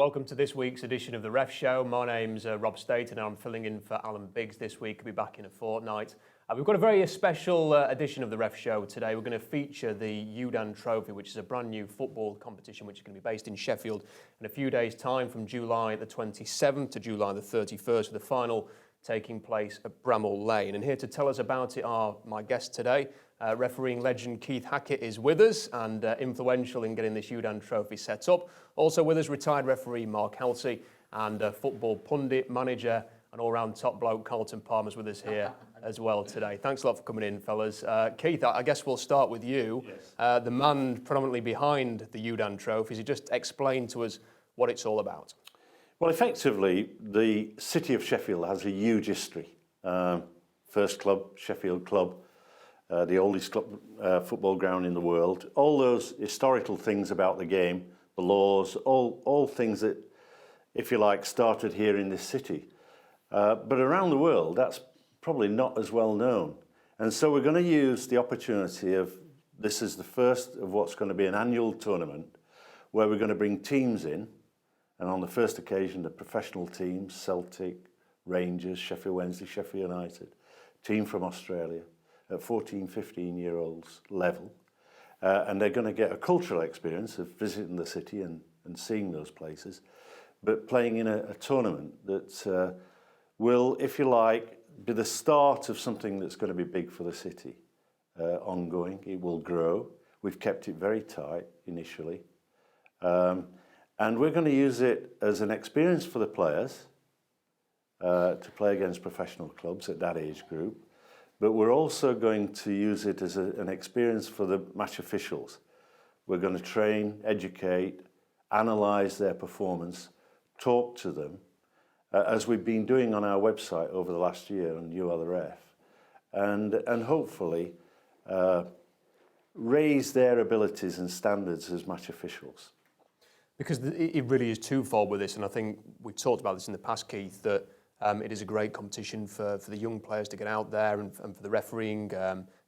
Welcome to this week's edition of the Ref Show. My name's Rob Staton and I'm filling in for Alan Biggs this week. I'll be back in a fortnight. We've got a very special edition of the Ref Show today. We're going to feature the Youdan Trophy, which is a brand new football competition which is going to be based in Sheffield in a few days' time from July the 27th to July the 31st, with the final taking place at Bramall Lane. And here to tell us about it are my guests today. Refereeing legend Keith Hackett is with us and influential in getting this Youdan Trophy set up. Also with us, retired referee Mark Halsey and football pundit, manager and all-round top bloke Carlton Palmer is with us here as well today. Thanks a lot for coming in, fellas. Keith, I guess we'll start with you. Yes. The man predominantly behind the Youdan Trophy. So just explain to us what it's all about. Well, effectively, the city of Sheffield has a huge history. First club, Sheffield Club, the oldest club, football ground in the world. All those historical things about the game, the laws, all things that, if you like, started here in this city. But around the world, that's probably not as well known. And so we're going to use the opportunity of, this is the first of what's going to be an annual tournament, where we're going to bring teams in. And on the first occasion, the professional teams, Celtic, Rangers, Sheffield Wednesday, Sheffield United, team from Australia, at 14, 15-year-olds level. And they're going to get a cultural experience of visiting the city and seeing those places, but playing in a tournament that will, if you like, be the start of something that's going to be big for the city, ongoing. It will grow. We've kept it very tight initially. And we're going to use it as an experience for the players to play against professional clubs at that age group. But we're also going to use it as an experience for the match officials. We're going to train, educate, analyse their performance, talk to them, as we've been doing on our website over the last year on You Are the Ref, and hopefully raise their abilities and standards as match officials. Because it really is twofold with this, and I think we talked about this in the past, Keith, that it is a great competition for the young players to get out there and for the refereeing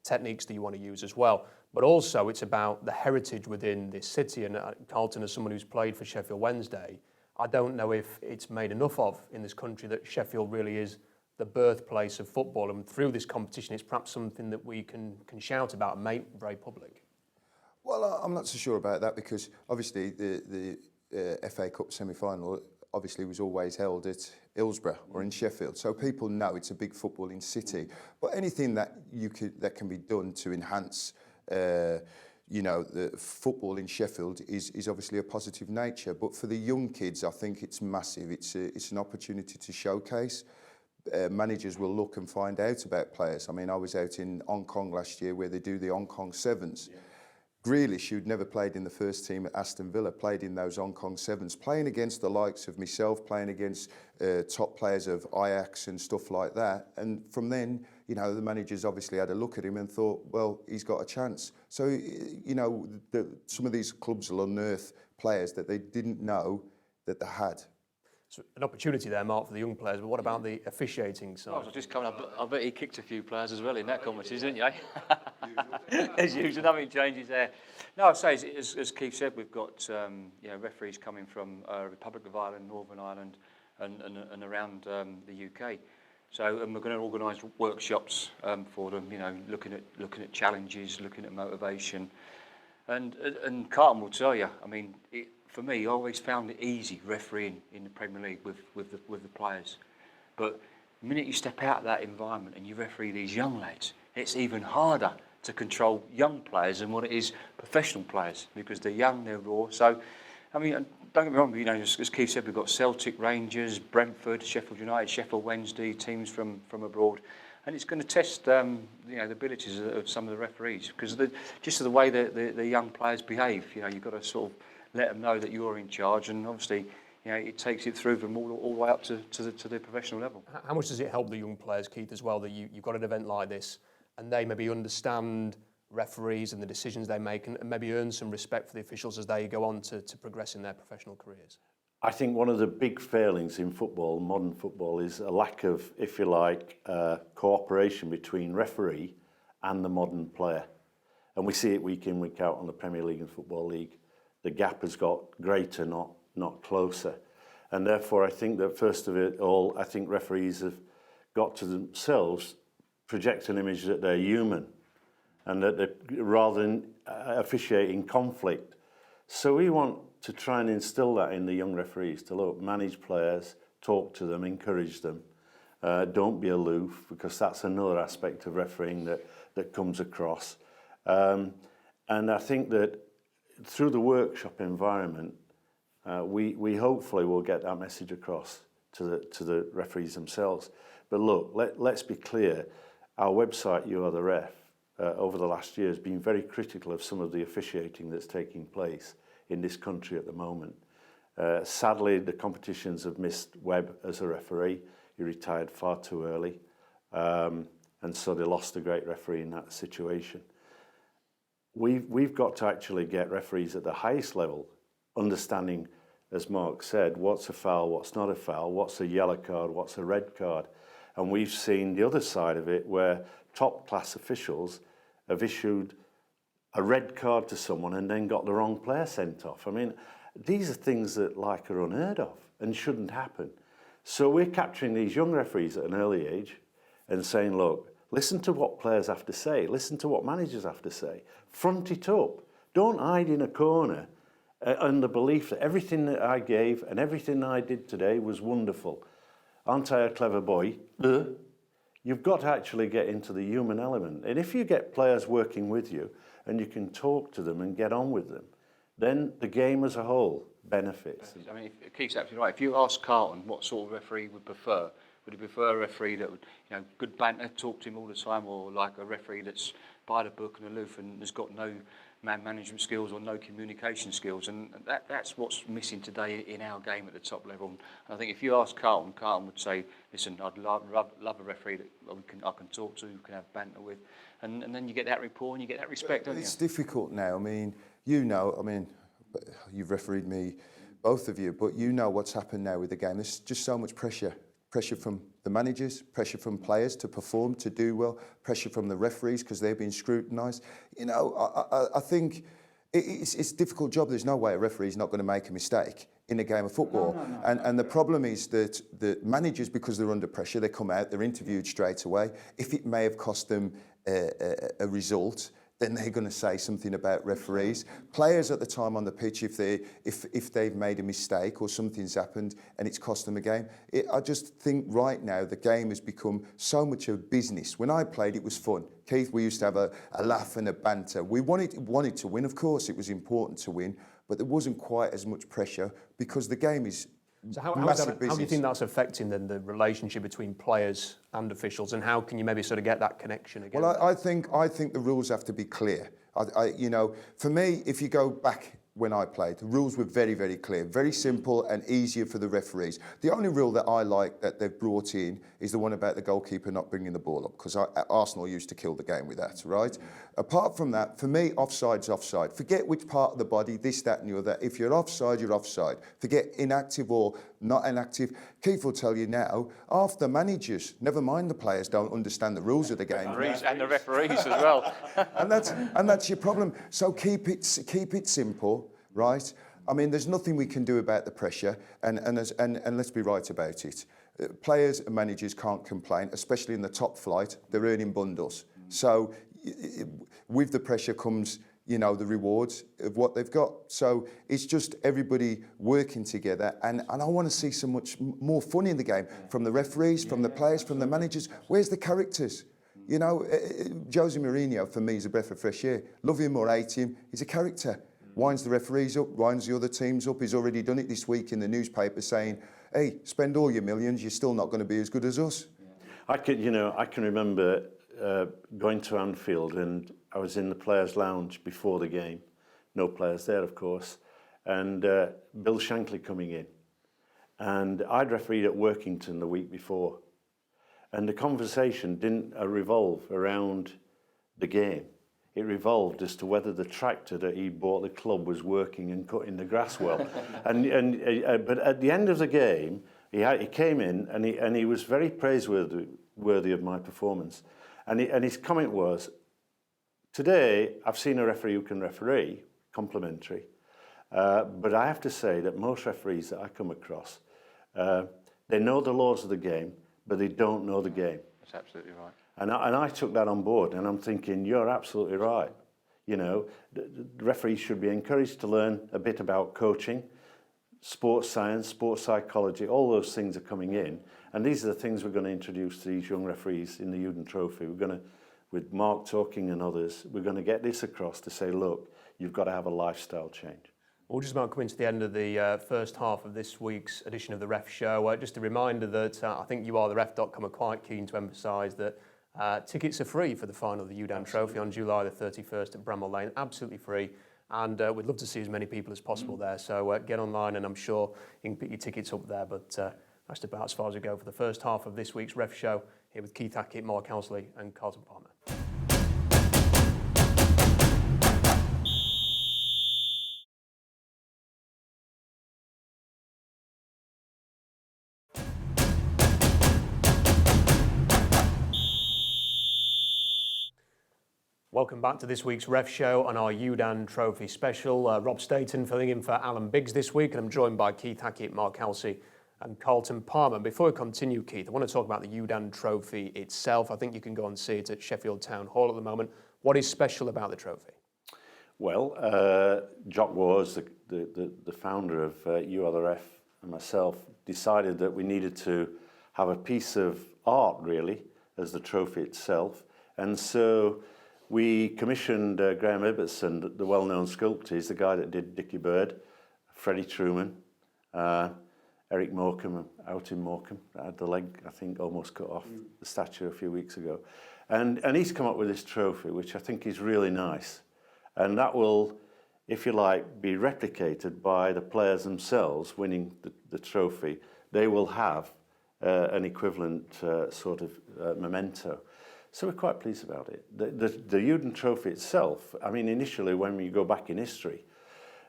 techniques that you want to use as well. But also it's about the heritage within this city, and Carlton, as someone who's played for Sheffield Wednesday, I don't know if it's made enough of in this country that Sheffield really is the birthplace of football, and through this competition it's perhaps something that we can shout about and make very public. Well, I'm not so sure about that, because obviously the FA Cup semi-final obviously was always held at Hillsborough or in Sheffield, so people know it's a big footballing city. But anything that can be done to enhance, you know, the football in Sheffield is obviously a positive nature. But for the young kids, I think it's massive. It's an opportunity to showcase. Managers will look and find out about players. I mean, I was out in Hong Kong last year where they do the Hong Kong Sevens. Yeah. Grealish, who'd never played in the first team at Aston Villa, played in those Hong Kong Sevens, playing against the likes of myself, playing against top players of Ajax and stuff like that. And from then, you know, the managers obviously had a look at him and thought, well, he's got a chance. So, you know, some of these clubs will unearth players that they didn't know that they had. So an opportunity there, Mark, for the young players, but what about the officiating side? Well, just coming up, I bet he kicked a few players as well in that competition, didn't you? As usual, nothing changes there. No, I'd say, as Keith said, we've got you know, referees coming from Republic of Ireland, Northern Ireland, and around the UK. So, and we're going to organise workshops for them. You know, looking at challenges, looking at motivation, and Carlton will tell you. I mean, for me, I always found it easy refereeing in the Premier League with the players. But the minute you step out of that environment and you referee these young lads, it's even harder to control young players than what it is professional players, because they're young, they're raw. So, I mean, don't get me wrong, you know, as Keith said, we've got Celtic, Rangers, Brentford, Sheffield United, Sheffield Wednesday, teams from abroad. And it's going to test you know, the abilities of some of the referees, because just the way the young players behave. You know, you've got to sort of let them know that you're in charge, and obviously, you know, it takes it through them all the way up to the professional level. How much does it help the young players, Keith, as well, that you've got an event like this and they maybe understand referees and the decisions they make, and maybe earn some respect for the officials as they go on to progress in their professional careers? I think one of the big failings in football, modern football, is a lack of, if you like, cooperation between referee and the modern player. And we see it week in, week out on the Premier League and Football League. The gap has got greater, not closer. And therefore, I think that first of it all, I think referees have got to themselves project an image that they're human and that they're, rather than officiating conflict. So we want to try and instill that in the young referees, to look, manage players, talk to them, encourage them. Don't be aloof, because that's another aspect of refereeing that comes across. And I think that through the workshop environment, we hopefully will get that message across to the referees themselves. But look, let's be clear, our website, You Are The Ref, over the last year has been very critical of some of the officiating that's taking place in this country at the moment. Sadly, the competitions have missed Webb as a referee. He retired far too early, and so they lost a great referee in that situation. We've got to actually get referees at the highest level understanding, as Mark said, what's a foul, what's not a foul, what's a yellow card, what's a red card. And we've seen the other side of it, where top-class officials have issued a red card to someone and then got the wrong player sent off. I mean, these are things that are unheard of and shouldn't happen. So we're capturing these young referees at an early age and saying, look, listen to what players have to say, listen to what managers have to say, front it up. Don't hide in a corner and the belief that everything that I gave and everything I did today was wonderful. Aren't I a clever boy? You've got to actually get into the human element. And if you get players working with you and you can talk to them and get on with them, then the game as a whole benefits. I mean, Keith's absolutely right. If you ask Carlton what sort of referee he would prefer he prefer a referee that would, good banter, talk to him all the time, or like a referee that's by the book and aloof and has got no man management skills or no communication skills? And that's what's missing today in our game at the top level. And I think if you ask Carlton would say, listen, I'd love a referee that I can talk to, who can have banter with, and then you get that rapport and you get that respect, don't you? It's difficult now. I mean, you've refereed me, both of you, but you know what's happened now with the game. There's just so much pressure. Pressure from the managers, pressure from players to perform, to do well, pressure from the referees because they're being scrutinised. I think it's a difficult job. There's no way a referee's not going to make a mistake in a game of football. No. And the problem is that the managers, because they're under pressure, they come out, they're interviewed straight away. If it may have cost them a result, then they're going to say something about referees. Players at the time on the pitch, if they've made a mistake or something's happened and it's cost them a game. I just think right now the game has become so much of a business. When I played, it was fun. Keith, we used to have a laugh and a banter. We wanted to win, of course. It was important to win, but there wasn't quite as much pressure because the game is massive business. How do you think that's affecting then the relationship between players and officials, and how can you maybe sort of get that connection again? Well, I think the rules have to be clear. For me, if you go back when I played, the rules were very, very clear, very simple and easier for the referees. The only rule that I like that they've brought in is the one about the goalkeeper not bringing the ball up, because Arsenal used to kill the game with that, right? Apart from that, for me, offside's offside. Forget which part of the body, this, that and the other. If you're offside, you're offside. Forget inactive or not inactive. Keith will tell you now, half the managers, never mind the players, don't understand the rules of the game. And the referees as well. and that's your problem. So keep it simple, right? I mean, there's nothing we can do about the pressure, and let's be right about it. Players and managers can't complain, especially in the top flight. They're earning bundles. So with the pressure comes, the rewards of what they've got. So it's just everybody working together, and I want to see so much more fun in the game from the referees, from the players, from the managers. Where's the characters? Jose Mourinho, for me, is a breath of fresh air. Love him or hate him, he's a character. Winds the referees up, winds the other teams up. He's already done it this week in the newspaper saying, hey, spend all your millions, you're still not going to be as good as us. I can remember going to Anfield, and I was in the players' lounge before the game. No players there, of course. And Bill Shankly coming in. And I'd refereed at Workington the week before. And the conversation didn't revolve around the game. It revolved as to whether the tractor that he bought the club was working and cutting the grass well. But at the end of the game, he came in and he was very praiseworthy of my performance. And his comment was, today I've seen a referee who can referee, complimentary, but I have to say that most referees that I come across They know the laws of the game, but they don't know the game. That's absolutely right. And I took that on board, and I'm thinking, you're absolutely right. You know, the referees should be encouraged to learn a bit about coaching, sports science, sports psychology, all those things are coming in. And these are the things we're going to introduce to these young referees in the Youdan Trophy. We're going to, with Mark talking and others, we're going to get this across to say, look, you've got to have a lifestyle change. We're just about coming to the end of the first half of this week's edition of the Ref Show. Just a reminder that I think youartheref.com are quite keen to emphasise that tickets are free for the final of the Youdan Trophy on July the 31st at Bramall Lane. Absolutely free. And we'd love to see as many people as possible there. So get online and I'm sure you can pick your tickets up there. But that's about as far as we go for the first half of this week's Ref Show here with Keith Hackett, Mark Halsey and Carlton Palmer. Welcome back to this week's Ref Show on our Youdan Trophy special. Rob Staton filling in for Alan Biggs this week, and I'm joined by Keith Hackett, Mark Halsey and Carlton Palmer. Before we continue, Keith, I want to talk about the Youdan Trophy itself. I think you can go and see it at Sheffield Town Hall at the moment. What is special about the trophy? Well, Jock Wars, the founder of You Are The Ref, and myself decided that we needed to have a piece of art, really, as the trophy itself. And so we commissioned Graham Ibbotson, the well-known sculptor. He's the guy that did Dickie Bird, Freddie Truman, Eric Morecambe out in Morecambe. I had the leg, I think, almost cut off the statue a few weeks ago. And he's come up with this trophy, which I think is really nice. And that will, if you like, be replicated by the players themselves winning the trophy. They will have an equivalent sort of memento. So we're quite pleased about it. The Youdan Trophy itself, I mean, initially when we go back in history,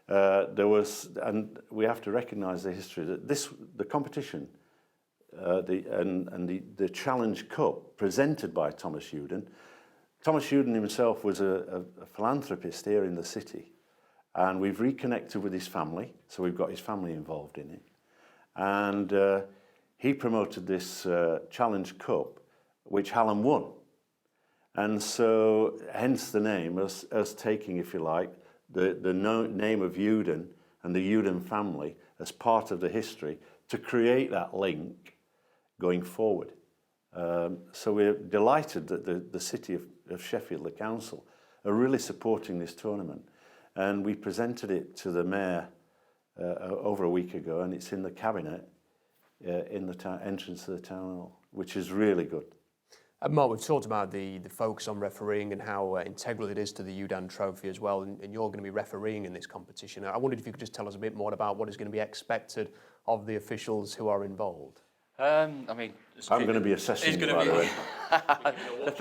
there was, and we have to recognise the history, that the competition the Challenge Cup presented by Thomas Youdan. Thomas Youdan himself was a philanthropist here in the city, and we've reconnected with his family, so we've got his family involved in it. And he promoted this Challenge Cup, which Hallam won. And so, hence the name, us taking, if you like, the name of Youdan and the Youdan family as part of the history to create that link going forward. So we're delighted that the city of Sheffield, the council, are really supporting this tournament. And we presented it to the mayor over a week ago, and it's in the cabinet in the entrance to the town hall, which is really good. Mark, we've talked about the focus on refereeing and how integral it is to the Youdan Trophy as well, and you're going to be refereeing in this competition. I wondered if you could just tell us a bit more about what is going to be expected of the officials who are involved. I mean, I'm going to be assessing you, by the way.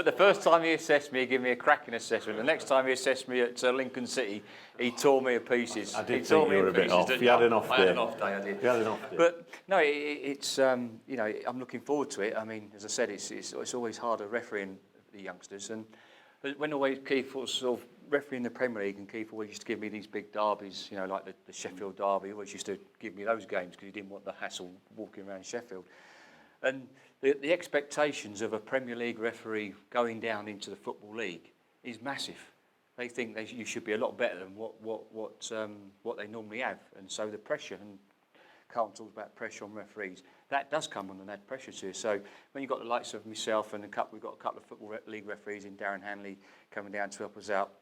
The first time he assessed me, he gave me a cracking assessment. The next time he assessed me at Lincoln City, he tore me to pieces. I did think you were a bit off. You had an off day. I had an off day, I did. You had an off day. But no, it's you know, I'm looking forward to it. I mean, as I said, it's always harder refereeing the youngsters. And when always Keith was sort of refereeing the Premier League, and Keith always used to give me these big derbies, you know, like the Sheffield derby. He always used to give me those games because he didn't want the hassle walking around Sheffield. And the expectations of a Premier League referee going down into the Football League is massive. They think you should be a lot better than what they normally have. And so the pressure, and Carlton talks about pressure on referees, that does come under that pressure too. So when you've got the likes of myself and we've got a couple of Football League referees in Darren Hanley coming down to help us out,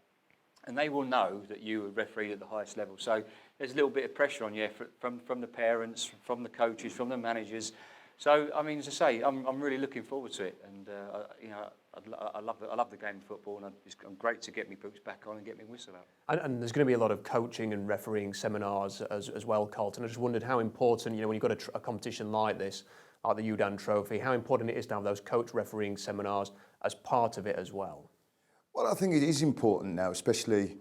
and they will know that you refereed at the highest level. So there's a little bit of pressure on you from the parents, from the coaches, from the managers. So, I mean, as I say, I'm really looking forward to it, and you know, I love the game of football, and it's great to get my boots back on and get my whistle out. And there's going to be a lot of coaching and refereeing seminars as well, Carlton. I just wondered how important, you know, when you've got a competition like this, like the Youdan Trophy, how important it is to have those coach refereeing seminars as part of it as well. Well, I think it is important now, especially,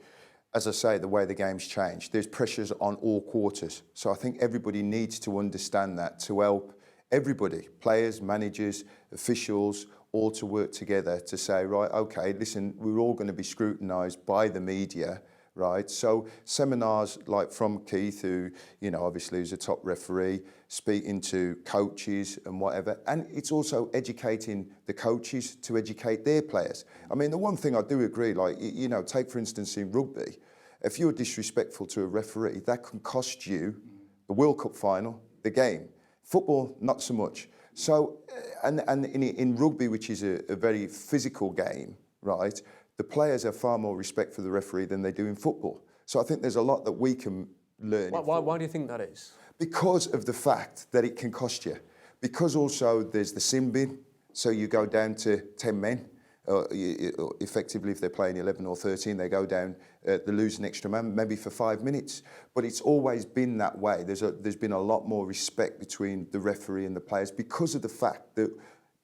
as I say, the way the game's changed. There's pressures on all quarters, so I think everybody needs to understand that to help everybody, players, managers, officials, all to work together to say, right, okay, listen, we're all going to be scrutinised by the media right? So seminars like from Keith, who, you know, obviously is a top referee, speaking to coaches and whatever. And it's also educating the coaches to educate their players. I mean, the one thing I do agree, like, you know, take for instance in rugby, if you're disrespectful to a referee, that can cost you the World Cup final, the game. Football, not so much. So, and in rugby, which is a very physical game, right, the players have far more respect for the referee than they do in football. So I think there's a lot that we can learn. Why do you think that is? Because of the fact that it can cost you. Because also there's the sin bin, so you go down to 10 men. Effectively, if they're playing 11 or 13, they go down, they lose an extra man, maybe for 5 minutes. But it's always been that way. There's been a lot more respect between the referee and the players because of the fact that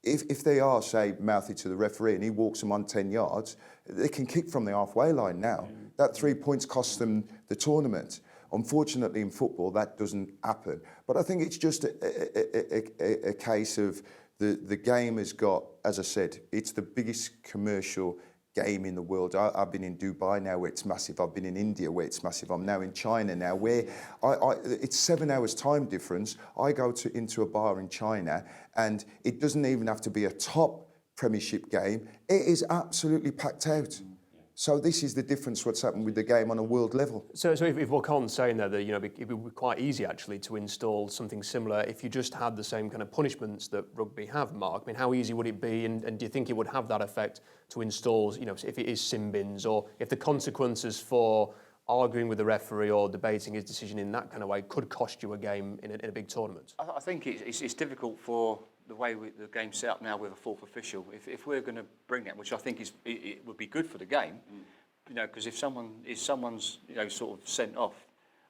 if they are, say, mouthy to the referee and he walks them on 10 yards, they can kick from the halfway line now. That 3 points costs them the tournament. Unfortunately, in football, that doesn't happen. But I think it's just a case of the game has got, as I said, it's the biggest commercial game in the world. I've been in Dubai now where it's massive. I've been in India where it's massive. I'm now in China now where it's 7 hours time difference. I go into a bar in China and it doesn't even have to be a top Premiership game. It is absolutely packed out. So this is the difference what's happened with the game on a world level. So if what Colin's saying there, that, you know, it would be quite easy actually to install something similar if you just had the same kind of punishments that rugby have, Mark. I mean, how easy would it be, and do you think it would have that effect to install, you know, if it is sin bins, or if the consequences for arguing with the referee or debating his decision in that kind of way could cost you a game in a big tournament? I think it's difficult for the way the game's set up now with a fourth official. If we're going to bring that, which I think it would be good for the game, you know, because if someone's you know sort of sent off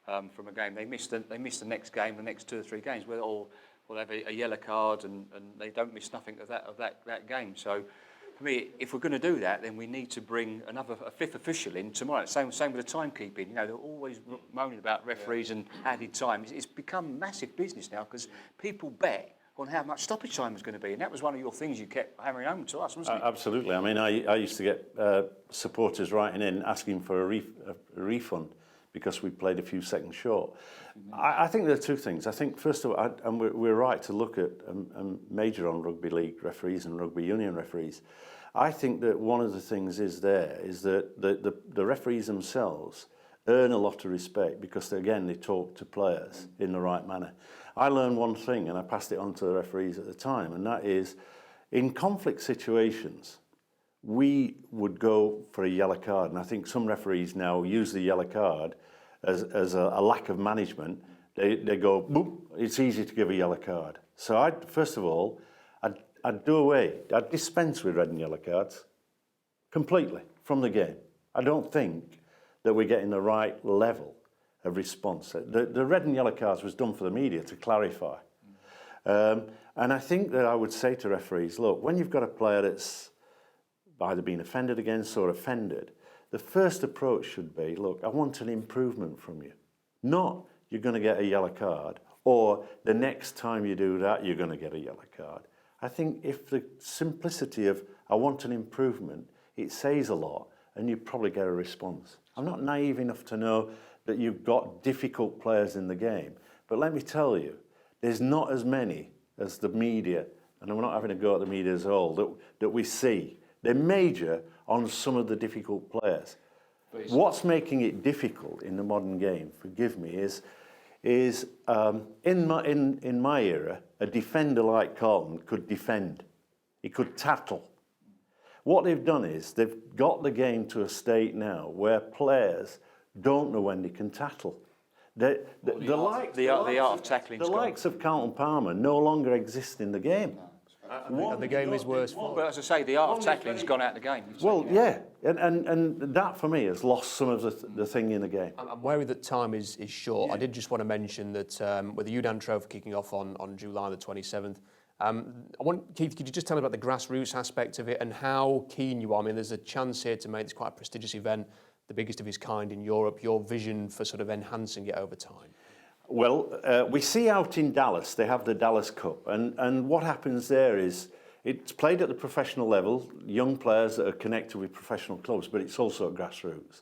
from a game, they miss the next game, the next 2 or 3 games, or they have a yellow card and they don't miss nothing of that game. So for me, if we're going to do that, then we need to bring a fifth official in tomorrow. Same with the timekeeping. You know, they're always moaning about referees and added time. It's become massive business now because people bet on how much stoppage time was going to be, and that was one of your things you kept hammering home to us, wasn't it? Absolutely. I mean, I used to get supporters writing in asking for a refund because we played a few seconds short. I think there are 2 things. I think, first of all, and we're right to look at and major on rugby league referees and rugby union referees. I think that one of the things is that the referees themselves earn a lot of respect because, again, they talk to players in the right manner. I learned one thing, and I passed it on to the referees at the time, and that is, in conflict situations, we would go for a yellow card, and I think some referees now use the yellow card as a lack of management. They go, boop, it's easy to give a yellow card. So first of all, I'd dispense with red and yellow cards completely from the game. I don't think that we're getting the right level of response. The red and yellow cards was done for the media to clarify. And I think that I would say to referees, look, when you've got a player that's either been offended against or offended, the first approach should be, look, I want an improvement from you. Not you're going to get a yellow card, or the next time you do that, you're going to get a yellow card. I think if the simplicity of, I want an improvement, it says a lot, and you probably get a response. I'm not naive enough to know that you've got difficult players in the game. But let me tell you, there's not as many as the media, and I'm not having a go at the media as a whole, that we see. They're major on some of the difficult players. What's making it difficult in the modern game, forgive me, is in my era, a defender like Carlton could defend. He could tackle. What they've done is they've got the game to a state now where players don't know when they can tackle. The art of tackling. The likes of Carlton Palmer no longer exist in the game. And the game is worse for But as I say, the art of tackling's gone out of the game. Well, yeah, and that for me has lost some of the thing in the game. I'm wary that time is short. I did just want to mention that with the Youdan Trophy kicking off on July the 27th, Keith, could you just tell me about the grassroots aspect of it and how keen you are? I mean, there's a chance here to make this quite a prestigious event, the biggest of its kind in Europe, your vision for sort of enhancing it over time. Well, we see out in Dallas, they have the Dallas Cup, and what happens there is it's played at the professional level, young players that are connected with professional clubs, but it's also at grassroots.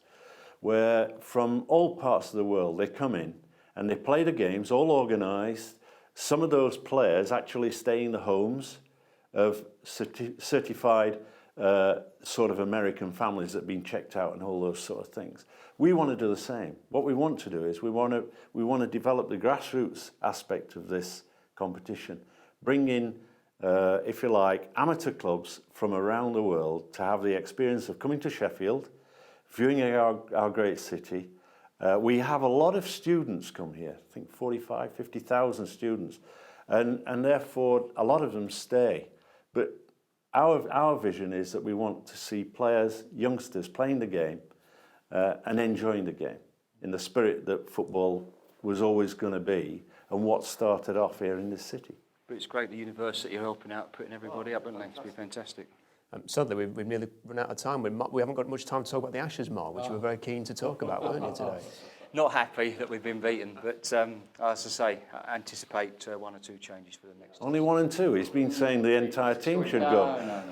where from all parts of the world they come in and they play the games, all organised. Some of those players actually stay in the homes of certified sort of American families that have been checked out and all those sort of things. We want to do the same. What we want to do is we want to develop the grassroots aspect of this competition, bring in, if you like, amateur clubs from around the world to have the experience of coming to Sheffield, viewing our great city. We have a lot of students come here, I think 45, 50,000 students, and therefore a lot of them stay. But our vision is that we want to see players, youngsters playing the game and enjoying the game in the spirit that football was always going to be and what started off here in this city. But it's great the university are helping out, putting everybody up, isn't it? It's been fantastic. Sadly, we've nearly run out of time. We haven't got much time to talk about the Ashes, Mark, which you were very keen to talk about, weren't you, today? Not happy that we've been beaten, but as I say, I anticipate 1 or 2 changes for the next. Only 1 and 2. He's been saying the entire team should go.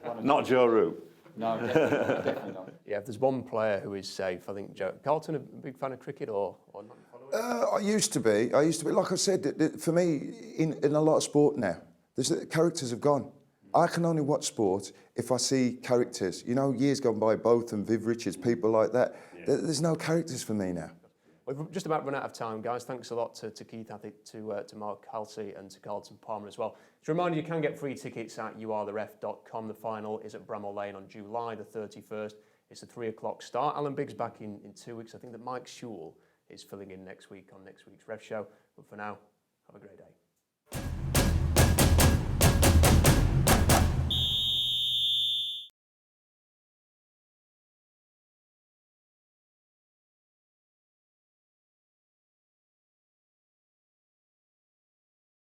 No. Not Joe Root. No, definitely not. Yeah, if there's one player who is safe, I think Joe. Carlton, a big fan of cricket or not? I used to be. Like I said, for me, in a lot of sport now, the characters have gone. I can only watch sport if I see characters. You know, years gone by, Botham, Viv Richards, people like that. Yeah. There's no characters for me now. We've just about run out of time, guys. Thanks a lot to Keith Hackett, to Mark Halsey and to Carlton Palmer as well. Just a reminder, you can get free tickets at youaretheref.com. The final is at Bramall Lane on July the 31st. It's a 3 o'clock start. Alan Biggs back in 2 weeks. I think that Mike Shewell is filling in next week on next week's Ref Show. But for now, have a great day.